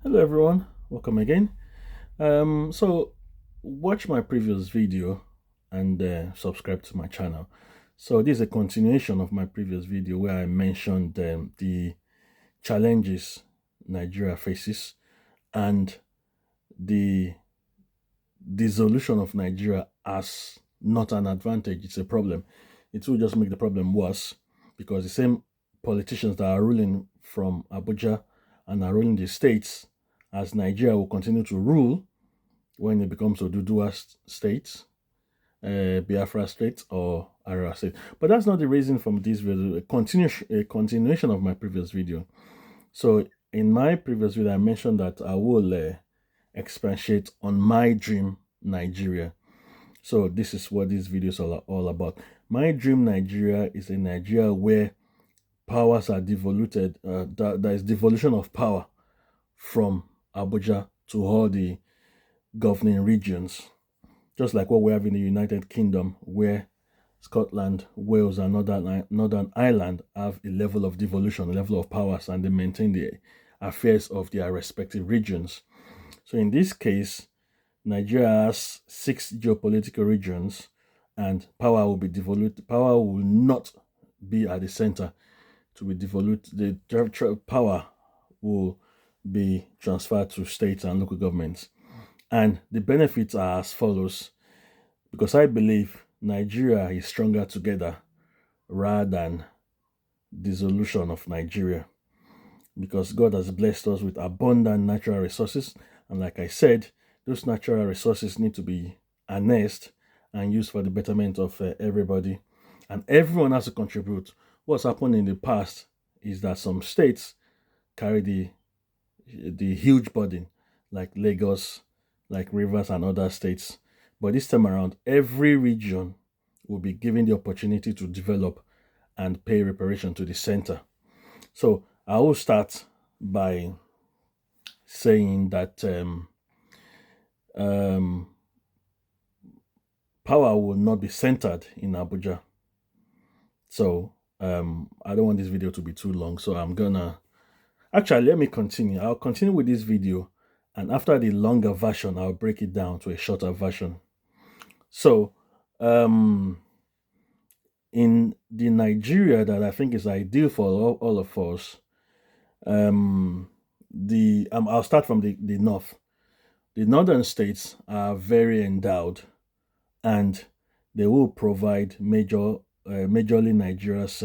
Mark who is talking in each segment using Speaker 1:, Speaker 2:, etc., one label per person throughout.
Speaker 1: Hello everyone, welcome again. So watch my previous video and subscribe to my channel. So this is a continuation of my previous video where I mentioned the challenges Nigeria faces and the dissolution of Nigeria as not an advantage, it's a problem. It will just make the problem worse because the same politicians that are ruling from Abuja and are ruling the states as Nigeria will continue to rule when it becomes Oduduwa state, Biafra state, or Ara state. But that's not the reason from this video, a continuation of my previous video. So in my previous video, I mentioned that I will expatiate on my dream Nigeria. So this is what this video is all about. My dream Nigeria is a Nigeria where powers are devoluted, there is devolution of power from Abuja to all the governing regions, just like what we have in the United Kingdom, where Scotland, Wales, and Northern Ireland have a level of devolution, a level of powers, and they maintain the affairs of their respective regions. So in this case, Nigeria has 6 geopolitical regions, and power will be devoluted. Power will not be at the center to be devoluted. The power will be transferred to states and local governments. And the benefits are as follows, because I believe Nigeria is stronger together rather than dissolution of Nigeria. Because God has blessed us with abundant natural resources. And like I said, those natural resources need to be harnessed and used for the betterment of everybody. And everyone has to contribute. What's happened in the past is that some states carry the huge burden, like Lagos, like Rivers and other states. But this time around, every region will be given the opportunity to develop and pay reparation to the center. So I will start by saying that power will not be centered in Abuja. So I don't want this video to be too long, so I'm gonna actually let me continue. I'll continue with this video, and after the longer version, I'll break it down to a shorter version. So in the Nigeria that I think is ideal for all of us, I'll start from the north. The northern states are very endowed, and they will provide majorly Nigeria's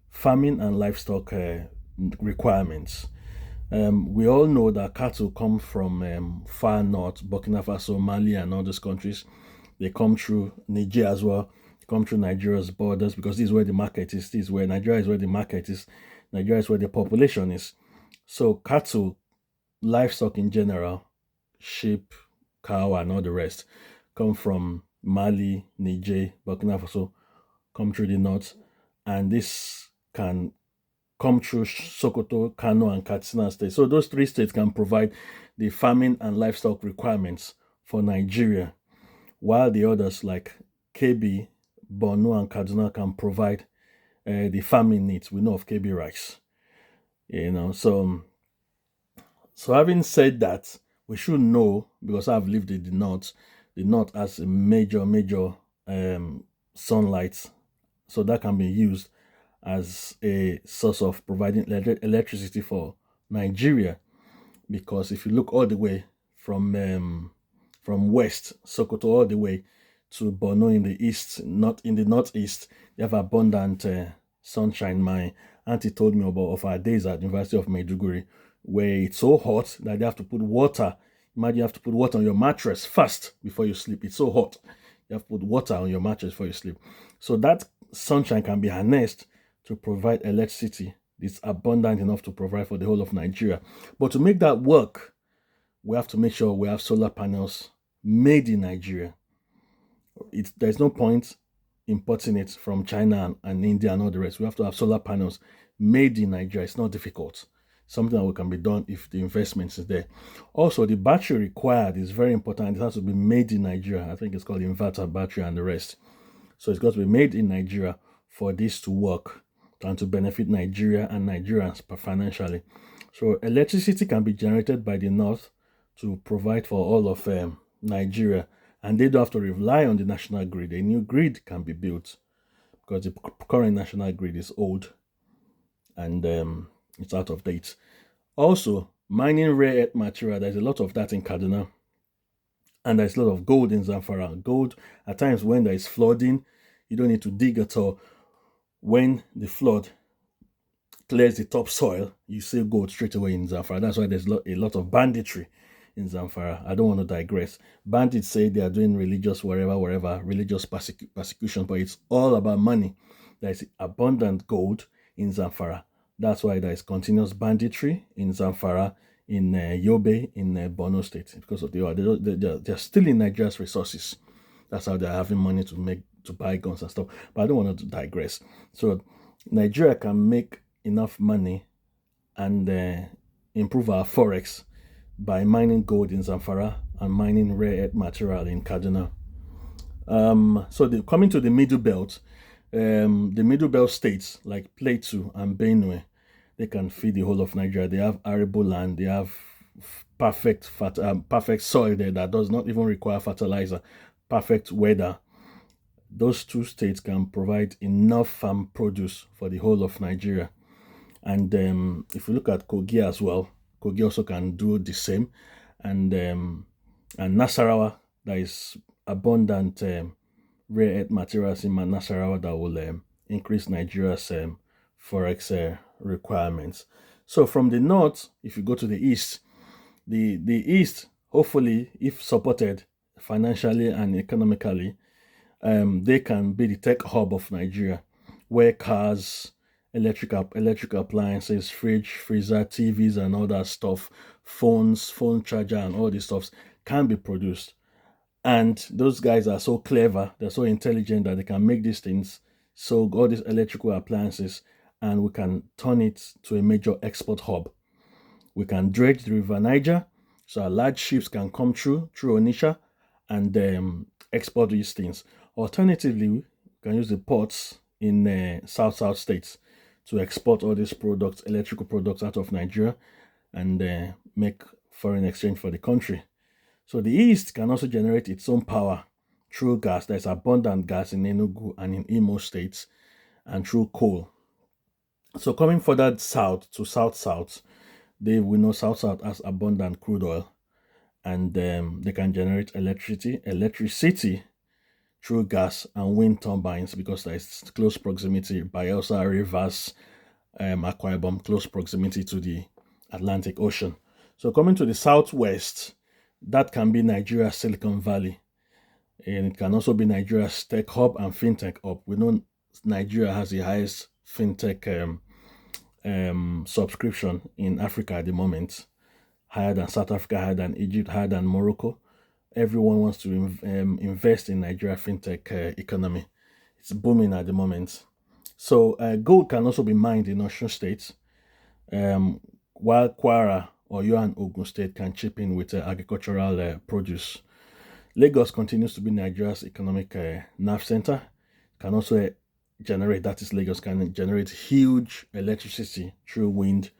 Speaker 1: farming and livestock requirements. We all know that cattle come from far north, Burkina Faso, Mali, and all those countries. They come through Niger as well. They come through Nigeria's borders because this is where the market is. This is where Nigeria is, where the market is. Nigeria is where the population is. So cattle, livestock in general, sheep, cow, and all the rest come from Mali, Niger, Burkina Faso, come through the north, and this can come through Sokoto, Kano, and Katsina states. So those 3 states can provide the farming and livestock requirements for Nigeria, while the others like KB, Borno, and Kaduna can provide the farming needs. We know of KB rice, So having said that, we should know, because I've lived in the north has a major sunlight, so that can be used as a source of providing electricity for Nigeria. Because if you look all the way from west Sokoto all the way to Borno in the east, not in the northeast, they have abundant sunshine. My auntie told me about of our days at the University of Maiduguri, where it's so hot that they have to put water. Imagine you have to put water on your mattress first before you sleep. It's so hot. You have to put water on your mattress before you sleep. So that sunshine can be harnessed to provide electricity. It's abundant enough to provide for the whole of Nigeria. But to make that work, we have to make sure we have solar panels made in Nigeria. There's no point importing it from China and India and all the rest. We have to have solar panels made in Nigeria. It's not difficult. Something that can be done if the investment is there. Also, the battery required is very important. It has to be made in Nigeria. I think it's called inverter battery and the rest. So it's got to be made in Nigeria for this to work. and to benefit Nigeria and Nigerians financially. So electricity can be generated by the north to provide for all of Nigeria, and they don't have to rely on the national grid. A new grid can be built because the current national grid is old and it's out of date. Also, mining rare earth material, there's a lot of that in Kaduna, and there's a lot of gold in Zamfara. Gold, at times when there is flooding, you don't need to dig at all. When the flood clears the topsoil, you see gold straight away in Zamfara. That's why there's a lot of banditry in Zamfara. I don't want to digress. Bandits say they are doing religious wherever, religious persecution, but it's all about money. There's abundant gold in Zamfara. That's why there is continuous banditry in Zamfara, in Yobe, in Borno State, because of they're stealing Nigeria's resources. That's how they're having money to buy guns and stuff. But I don't want to digress. So Nigeria can make enough money and improve our forex by mining gold in Zamfara and mining rare earth material in Kaduna. So coming to the Middle Belt, the Middle Belt states like Plateau and Benue, they can feed the whole of Nigeria. They have arable land. They have perfect soil there that does not even require fertilizer. Perfect weather. Those two states can provide enough farm produce for the whole of Nigeria. And if you look at Kogi as well, Kogi also can do the same. And Nasarawa, there is abundant rare earth materials in Nasarawa that will increase Nigeria's forex requirements. So from the north, if you go to the east, the east, hopefully, if supported financially and economically, they can be the tech hub of Nigeria, where cars, electrical appliances, fridge, freezer, TVs, and all that stuff, phones, phone charger, and all these stuffs can be produced. And those guys are so clever, they're so intelligent that they can make these things, so all these electrical appliances, and we can turn it to a major export hub. We can dredge the River Niger, so our large ships can come through Onitsha and export these things. Alternatively, we can use the ports in south states to export all these products, electrical products, out of Nigeria and make foreign exchange for the country. So the east can also generate its own power through gas. There's abundant gas in Enugu and in Imo states, and through coal. So coming further south to south, we know south has abundant crude oil, and they can generate electricity through gas and wind turbines, because there is close proximity, Bayelsa Rivers, Akwa Ibom, close proximity to the Atlantic Ocean. So coming to the southwest, that can be Nigeria's Silicon Valley, and it can also be Nigeria's tech hub and fintech hub. We know Nigeria has the highest fintech subscription in Africa at the moment, higher than South Africa, higher than Egypt, higher than Morocco. Everyone wants to invest in Nigeria fintech economy. It's booming at the moment. So gold can also be mined in Osun State, while Kwara, Oyo, and Ogun State can chip in with agricultural produce. Lagos continues to be Nigeria's economic nerve center. Can also Lagos can generate huge electricity through wind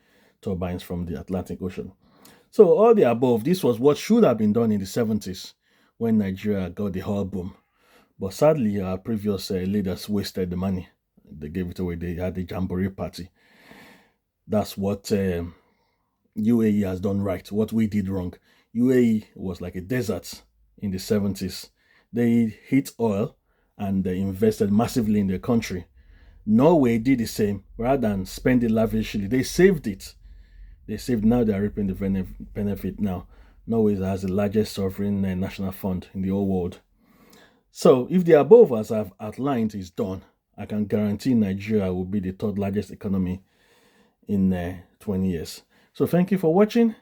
Speaker 1: turbines from the Atlantic Ocean. So all the above, this was what should have been done in the 70s when Nigeria got the oil boom. But sadly, our previous leaders wasted the money. They gave it away. They had the Jamboree party. That's what UAE has done right, what we did wrong. UAE was like a desert in the 70s. They hit oil and they invested massively in their country. Norway did the same. Rather than spend it lavishly, they saved it. Now they are reaping the benefit now. Norway has the largest sovereign national fund in the whole world. So if the above, as I've outlined, is done, I can guarantee Nigeria will be the third largest economy in 20 years. So thank you for watching.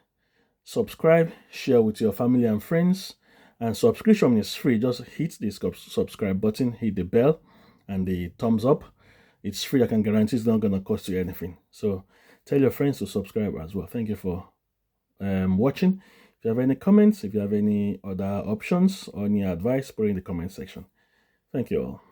Speaker 1: Subscribe, share with your family and friends. And subscription is free. Just hit the subscribe button, hit the bell and the thumbs up. It's free. I can guarantee it's not going to cost you anything. So tell your friends to subscribe as well. Thank you for watching. If you have any comments, if you have any other options or any advice, put it in the comment section. Thank you all.